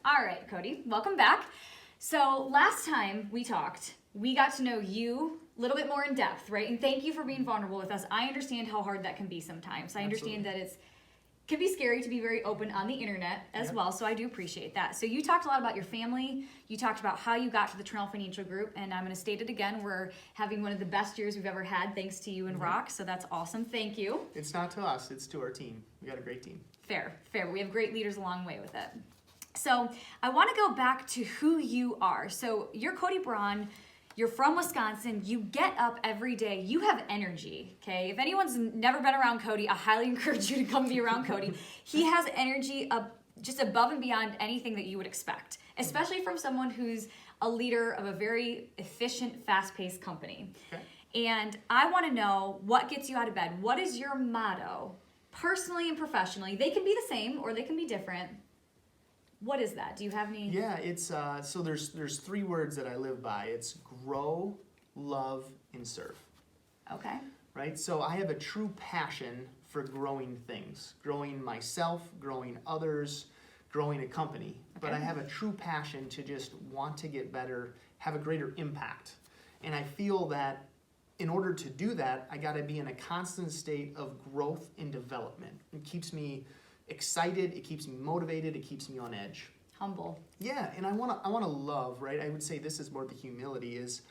All right, Cody, welcome back. So last time we talked, we got to know you a little bit more in depth, right? And thank you for being vulnerable with us. I understand how hard that can be sometimes. I understand that it can be scary to be very open on the internet as well, so I do appreciate that. So you talked a lot about your family. You talked about how you got to the Tranel Financial Group, and I'm going to state it again. We're having one of the best years we've ever had thanks to you and Rock, so that's awesome. Thank you. It's not to us, it's to our team. We got a great team. Fair. We have great leaders along the way with it. So I want to go back to who you are. So you're Cody Braun. You're from Wisconsin. You get up every day. You have energy, okay? If anyone's never been around Cody, I highly encourage you to come be around Cody. He has energy just above and beyond anything that you would expect, especially from someone who's a leader of a very efficient, fast-paced company. Okay. And I want to know what gets you out of bed. What is your motto, personally and professionally? They can be the same or they can be different. What is that? Do you have any? Yeah, it's so there's 3 words that I live by. It's grow, love, and serve. Okay. Right? So I have a true passion for growing things, growing myself, growing others, growing a company. Okay. But I have a true passion to just want to get better, have a greater impact. And I feel that in order to do that, I got to be in a constant state of growth and development. It keeps me excited, it keeps me motivated, it keeps me on edge. Humble. Yeah, and I want to love, right? I would say this is more the humility is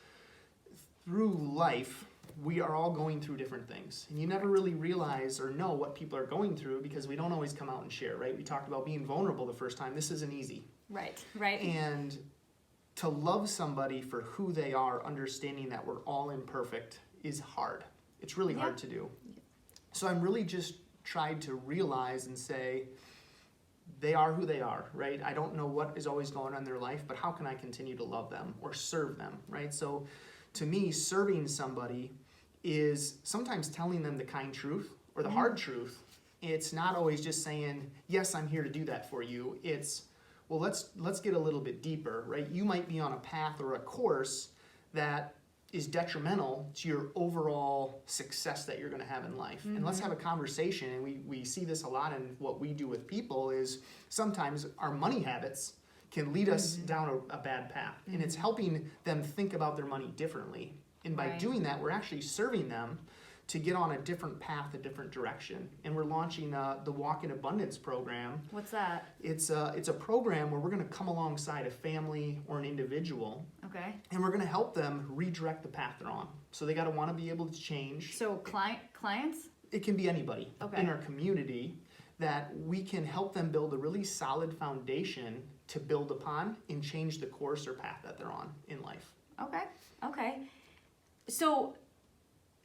through life, we are all going through different things. And you never really realize or know what people are going through because we don't always come out and share, right? We talked about being vulnerable the first time. This isn't easy. Right. And to love somebody for who they are, understanding that we're all imperfect is hard. It's really hard to do. So I'm really just tried to realize and say, they are who they are, right? I don't know what is always going on in their life, but how can I continue to love them or serve them, right? So to me, serving somebody is sometimes telling them the kind truth or the hard truth. It's not always just saying, yes, I'm here to do that for you. It's, well, let's get a little bit deeper, right? You might be on a path or a course that is detrimental to your overall success that you're going to have in life. And let's have a conversation, and we see this a lot in what we do with people is sometimes our money habits can lead us down a bad path. And it's helping them think about their money differently. And by doing that, we're actually serving them to get on a different path, a different direction. And we're launching the Walk in Abundance program. What's that? It's a program where we're going to come alongside a family or an individual. Okay. And we're going to help them redirect the path they're on. So they got to want to be able to change. So clients? It can be anybody in our community that we can help them build a really solid foundation to build upon and change the course or path that they're on in life. Okay. So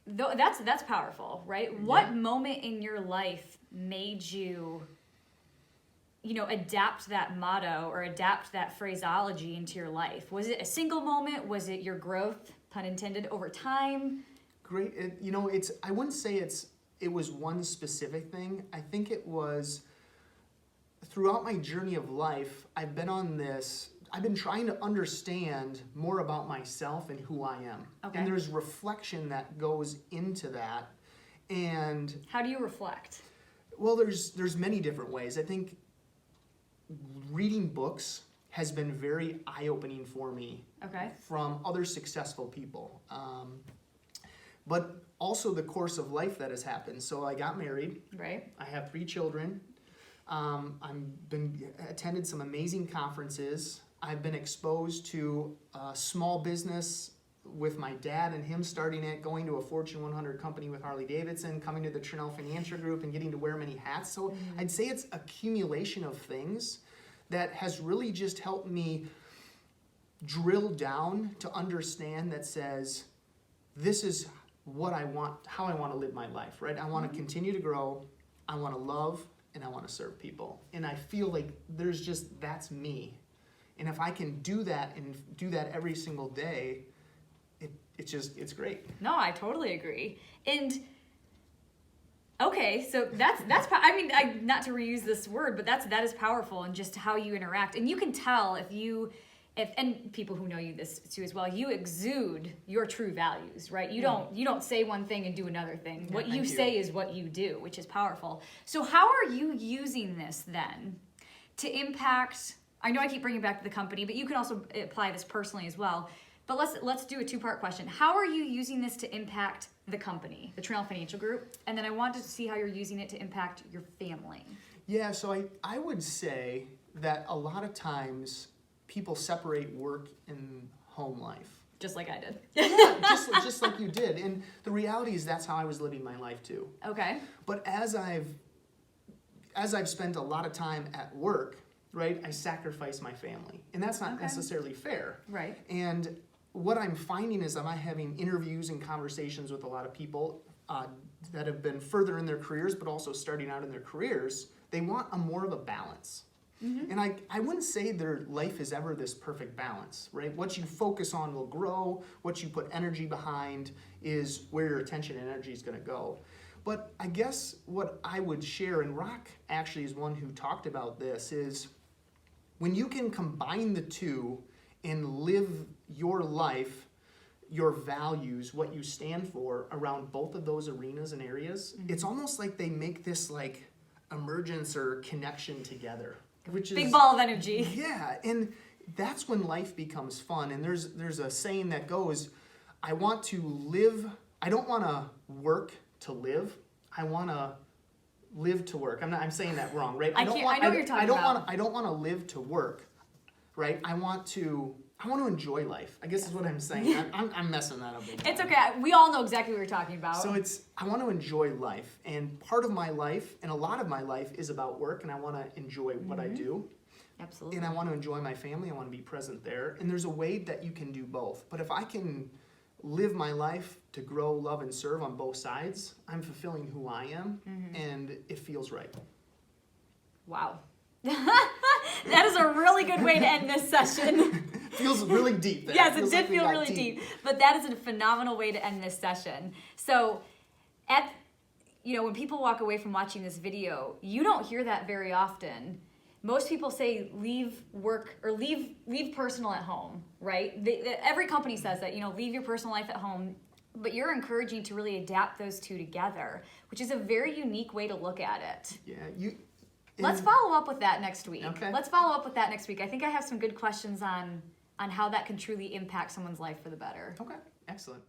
that's powerful, right? What moment in your life made you, adapt that motto or adapt that phraseology into your life? Was it a single moment? Was it your growth, pun intended, over time? Great. I wouldn't say it was one specific thing. I think it was throughout my journey of life, I've been trying to understand more about myself and who I am. Okay. And there's reflection that goes into that. And how do you reflect? Well, there's many different ways. I think reading books has been very eye-opening for me. Okay. From other successful people. But also the course of life that has happened. So I got married. Right. I have 3 children. Attended some amazing conferences. I've been exposed to small business with my dad and him starting it, going to a Fortune 100 company with Harley Davidson, coming to the Tranel Financial Group and getting to wear many hats. So I'd say it's accumulation of things that has really just helped me drill down to understand that says, this is what I want, how I want to live my life, right? I want to continue to grow, I want to love, and I want to serve people. And I feel like that's me. And if I can do that and do that every single day, it's great. No, I totally agree. And okay, so that's not to reuse this word, but that is powerful and just how you interact. And you can tell if and people who know you this too as well, you exude your true values, right? You don't say one thing and do another thing. What you say is what you do, which is powerful. So how are you using this then to impact I know I keep bringing it back to the company, but you can also apply this personally as well. But let's do a two-part question. How are you using this to impact the company, the Tranel Financial Group? And then I wanted to see how you're using it to impact your family. Yeah, so I would say that a lot of times people separate work and home life. Just like I did. Yeah, just like you did. And the reality is that's how I was living my life too. Okay. But as I've spent a lot of time at work, right, I sacrifice my family. And that's not necessarily fair. Right. And what I'm finding is I'm having interviews and conversations with a lot of people that have been further in their careers, but also starting out in their careers. They want more of a balance. Mm-hmm. And I wouldn't say their life is ever this perfect balance, right? What you focus on will grow. What you put energy behind is where your attention and energy is going to go. But I guess what I would share, and Rock actually is one who talked about this, is when you can combine the two and live your life, your values, what you stand for around both of those arenas and areas, it's almost like they make this like emergence or connection together, which is big ball of energy. Yeah, and that's when life becomes fun. And there's a saying that goes, I want to live, I don't want to work to live, I want to live to work. I'm saying that wrong, right? I know what you're talking about. I don't want to live to work, right? I want to enjoy life, I guess is what I'm saying. I'm messing that up. It's okay. We all know exactly what you're talking about. So I want to enjoy life. And part of my life, and a lot of my life, is about work, and I want to enjoy what I do. Absolutely. And I want to enjoy my family. I want to be present there. And there's a way that you can do both. But if I can live my life to grow, love, and serve on both sides, I'm fulfilling who I am, and it feels right. Wow. That is a really good way to end this session. Feels really deep there. Yes, it did feel really deep. But that is a phenomenal way to end this session. So when people walk away from watching this video, you don't hear that very often. Most people say leave work or leave personal at home, right? Every company says that, leave your personal life at home, but you're encouraging to really adapt those two together, which is a very unique way to look at it. Yeah, Let's follow up with that next week. Okay. Let's follow up with that next week. I think I have some good questions on how that can truly impact someone's life for the better. Okay, excellent.